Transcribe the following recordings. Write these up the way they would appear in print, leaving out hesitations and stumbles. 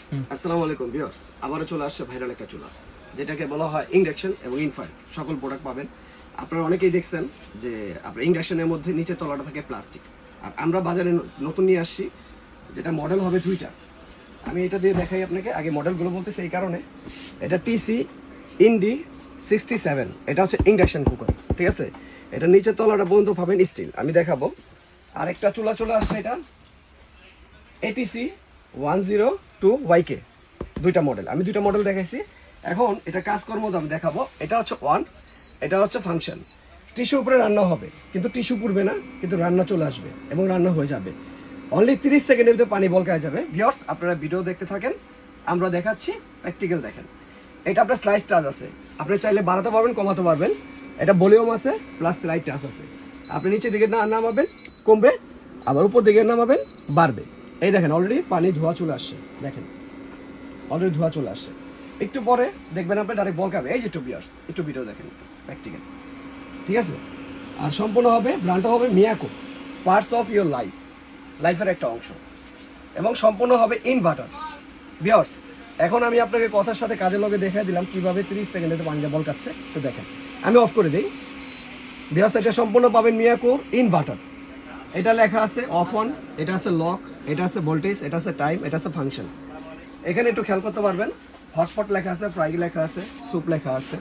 আসসালামু আলাইকুম ভিউয়ার্স, আবারও চলে আসছে ভাইরাল একটা চুলা, যেটাকে বলা হয় ইন্ডাকশন এবং ইনফ্রারেড। সকল প্রোডাক্ট পাবেন। আপনারা অনেকেই দেখছেন যে আপনার ইন্ডাকশনের মধ্যে নিচের তলাটা থাকে প্লাস্টিক, আর আমরা বাজারে নতুন নিয়ে আসছি, যেটা মডেল হবে দুইটা। আমি এটা দিয়ে দেখাই আপনাকে। আগে মডেলগুলো বলতেছি এই কারণে, এটা টিসি ইন্ডি 67, এটা হচ্ছে ইন্ডাকশন কুকার, ঠিক আছে। এটা নিচের তলাটা পর্যন্ত পাবেন স্টিল। আমি দেখাবো। আরেকটা চুলা চলে আসছে, এটা এটিসি 102YK, দুইটা মডেল। আমি দুইটা মডেল দেখাইছি। এখন এটা কাজকর্ম আমি দেখাবো। এটা হচ্ছে ওয়ান, এটা হচ্ছে ফাংশন। টিস্যু উপরে রান্না হবে, কিন্তু টিস্যু পুড়বে না, কিন্তু রান্না চলে আসবে এবং রান্না হয়ে যাবে। অনলি 30 সেকেন্ডের ভিতরে পানি বলকায় যাবে। ভিউয়ার্স, আপনারা ভিডিও দেখতে থাকেন, আমরা দেখাচ্ছি, প্র্যাকটিক্যাল দেখেন। এটা আপনার স্লাইড টাচ আছে, আপনি চাইলে বাড়াতে পারবেন, কমাতে পারবেন। এটা ভলিউম আছে প্লাস স্লাইড টাচ আছে। আপনি নিচের দিকে নামাবেন, কমবে, আবার উপর দিকে নামাবেন, বাড়বে। এই দেখেন, অলরেডি পানি ধোয়া চলে আসছে। দেখেন, অলরেডি ধোয়া চলে আসছে। একটু পরে দেখবেন আপনি ডাইরেক্ট বলকাবে। এই যে একটু ভিউয়ার্স, একটু ভিডিও দেখেন, প্র্যাকটিক্যাল, ঠিক আছে। আর সম্পূর্ণ হবে, ব্র্যান্ডটা হবে Miyako, parts of your life, লাইফের একটা অংশ, এবং সম্পূর্ণ হবে ইনভার্টার। ভিউয়ার্স, এখন আমি আপনাকে কথার সাথে কাজের লগে দেখাই দিলাম কিভাবে 30 সেকেন্ডে পানিটা বলকাচ্ছে। তো দেখেন, আমি অফ করে দিই। ভিউয়ার্স, এটা সম্পূর্ণ পাবেন মিয়াকোর ইনভার্টার। এটা লেখা আছে অফ অন, এটা আছে লক, এটা আছে ভোল্টেজ, এটা আছে টাইম, এটা আছে ফাংশন। এখানে একটু খেয়াল করতে পারবেন, হটপট লেখা আছে, ফ্রাই লেখা আছে, স্যুপ লেখা আছে,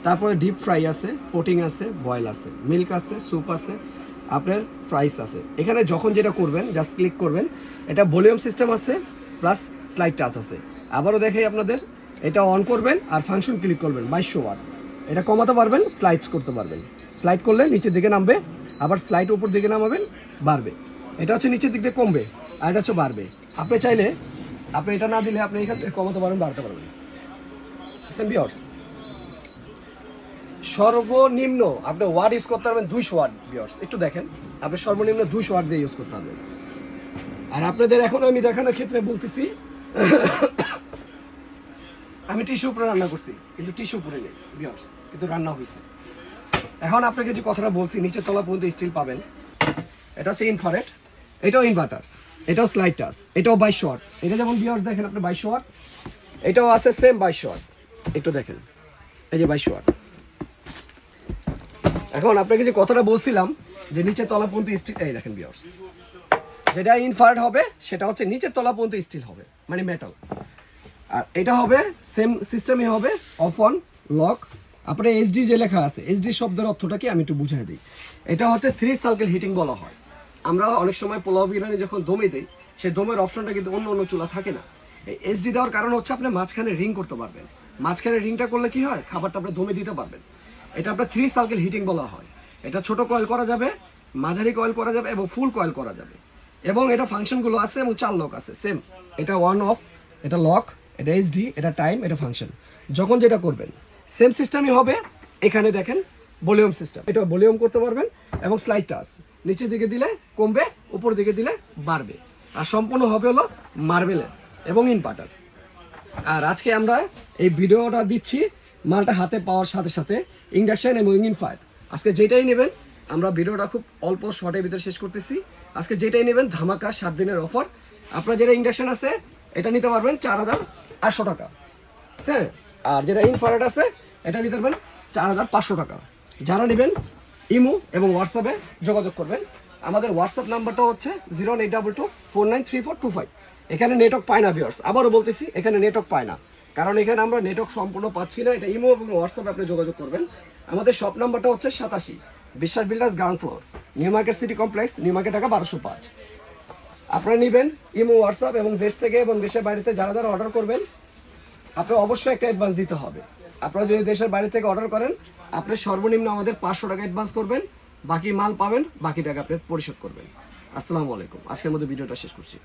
তারপরে ডিপ ফ্রাই আছে, পোটিং আছে, বয়েল আছে, মিল্ক আছে, স্যুপ আছে, আপনার ফ্রাইস আছে। এখানে যখন যেটা করবেন জাস্ট ক্লিক করবেন। এটা ভলিউম সিস্টেম আছে প্লাস স্লাইড টাচ আছে। আবারও দেখাই আপনাদের, এটা অন করবেন আর ফাংশন ক্লিক করবেন 2200 ওয়াট। এটা কমাতে পারবেন, স্লাইডস করতে পারবেন। স্লাইড করলে নিচের দিকে নামবে, আবার স্লাইড উপর দিকে নামাবেন, বাড়বে। এটা হচ্ছে নিচের দিক দিয়ে কমবে, আর এটা হচ্ছে বাড়বে। আপনি চাইলে, আপনি এটা না দিলে আপনি এখান থেকে কমাতে পারবেন, বাড়তে পারবেন। ভিউয়ার্স, সর্বনিম্ন আপনি ওয়াট ইউজ করতে পারবেন 200 ওয়াট। ভিউয়ার্স, একটু দেখেন, আপনি সর্বনিম্ন 200 ওয়াট দিয়ে ইউজ করতে পারবেন। আর আপনাদের এখন আমি দেখানোর ক্ষেত্রে বলতেছি, আমি টিস্যু উপরে রান্না করছি, কিন্তু টিস্যু উপরে নেই ভিউয়ার্স, কিন্তু রান্না হয়েছে। এখন আপনাকে যে কথাটা বলছি, নিচের তলা পর্যন্ত স্টিল পাবেন। এটা হচ্ছে ইনফ্রারেড, এটাও ইনভার্টার, এটাও স্লাইড টাচ, এটাও 2200 ওয়াট। এটা যেমন ভিউয়ার্স দেখেন আপনি 2200 ওয়াট, এটাও আছে সেম 2200 ওয়াট। একটু দেখেন, এই যে 2200 ওয়াট। এখন আপনাকে যে কথাটা বলছিলাম যে নিচের তলা পর্যন্ত স্টিল, এই দেখেন ভিউয়ার্স, যেটা ইনফ্রারেড হবে সেটা হচ্ছে নিচের তলা পর্যন্ত স্টিল হবে, মানে মেটাল। আর এটা হবে সেম সিস্টেমই হবে, অফ অন লক। আপনার এইচডি যে লেখা আছে, এইচডি শব্দের অর্থটা কি আমি একটু বুঝাই দিই। এটা হচ্ছে 3 সার্কেল হিটিং বলা হয়। আমরা অনেক সময় পোলাও বিরিয়ানি যখন দমে দিই, সেই দমের অপশনটা কিন্তু অন্য অন্য চুলা থাকে না। এই এইচডি দেওয়ার কারণ হচ্ছে আপনি মাঝখানে রিং করতে পারবেন। মাঝখানে রিংটা করলে কি হয়, খাবারটা আপনি দমে দিতে পারবেন। এটা আপনার 3 সার্কেল হিটিং বলা হয়। এটা ছোট কয়েল করা যাবে, মাঝারি কয়েল করা যাবে, এবং ফুল কয়েল করা যাবে। এবং এটা ফাংশনগুলো আছে, এবং 4 লক আছে সেম। এটা ওয়ান অফ, এটা লক, এটা এইচডি, এটা টাইম, এটা ফাংশন। যখন যেটা করবেন সেম সিস্টেমই হবে। এখানে দেখেন ভলিউম সিস্টেম, এটা ভলিউম করতে পারবেন, এবং স্লাইড টাচ, নিচের দিকে দিলে কমবে, উপর দিকে দিলে বাড়বে। আর সম্পূর্ণ হবে হলো মার্বেলের এবং ইনভার্টার। আর আজকে আমরা এই ভিডিওটা দিচ্ছি মালটা হাতে পাওয়ার সাথে সাথে, ইন্ডাকশন এবং ইনফ্রারেড। আজকে যেটাই নেবেন, আমরা ভিডিওটা খুব অল্প শর্টের ভিতরে শেষ করতেছি। আজকে যেটাই নেবেন ধামাকা 7 দিনের অফার। আপনার যেটা ইন্ডাকশন আছে এটা নিতে পারবেন 4800 টাকা, হ্যাঁ। আর যেটা ইনফ্রারেড আছে এটা নিতে পারবেন 4500 টাকা। যারা নেবেন ইমো এবং হোয়াটসঅ্যাপে যোগাযোগ করবেন। আমাদের হোয়াটসঅ্যাপ নাম্বারটা হচ্ছে 09822493425। এখানে নেটওয়ার্ক পায় না ভিউয়ার্স, আবারও বলতেছি, এখানে নেটওয়ার্ক পায় না, কারণ এখানে আমরা নেটওয়ার্ক সম্পূর্ণ পাচ্ছি না। এটা ইমো এবং হোয়াটসঅ্যাপে আপনি যোগাযোগ করবেন। আমাদের শপ নাম্বারটা হচ্ছে 87 বিশ্বাস builders, ground floor, new market city complex, new market Dhaka 1205। আপনারা নেবেন ইমো, হোয়াটসঅ্যাপ, এবং দেশ থেকে এবং দেশের বাইরেতে যারা যারা অর্ডার করবেন, আপনার অবশ্যই একটা অ্যাডভান্স দিতে হবে। আপনারা যদি দেশের বাইরে থেকে অর্ডার করেন, আপনি সর্বনিম্ন আমাদের 500 টাকা অ্যাডভান্স করবেন, বাকি মাল পাবেন, বাকি টাকা আপনি পরিশোধ করবেন। আসসালামু আলাইকুম। আজকের মধ্যে ভিডিওটা শেষ করছি।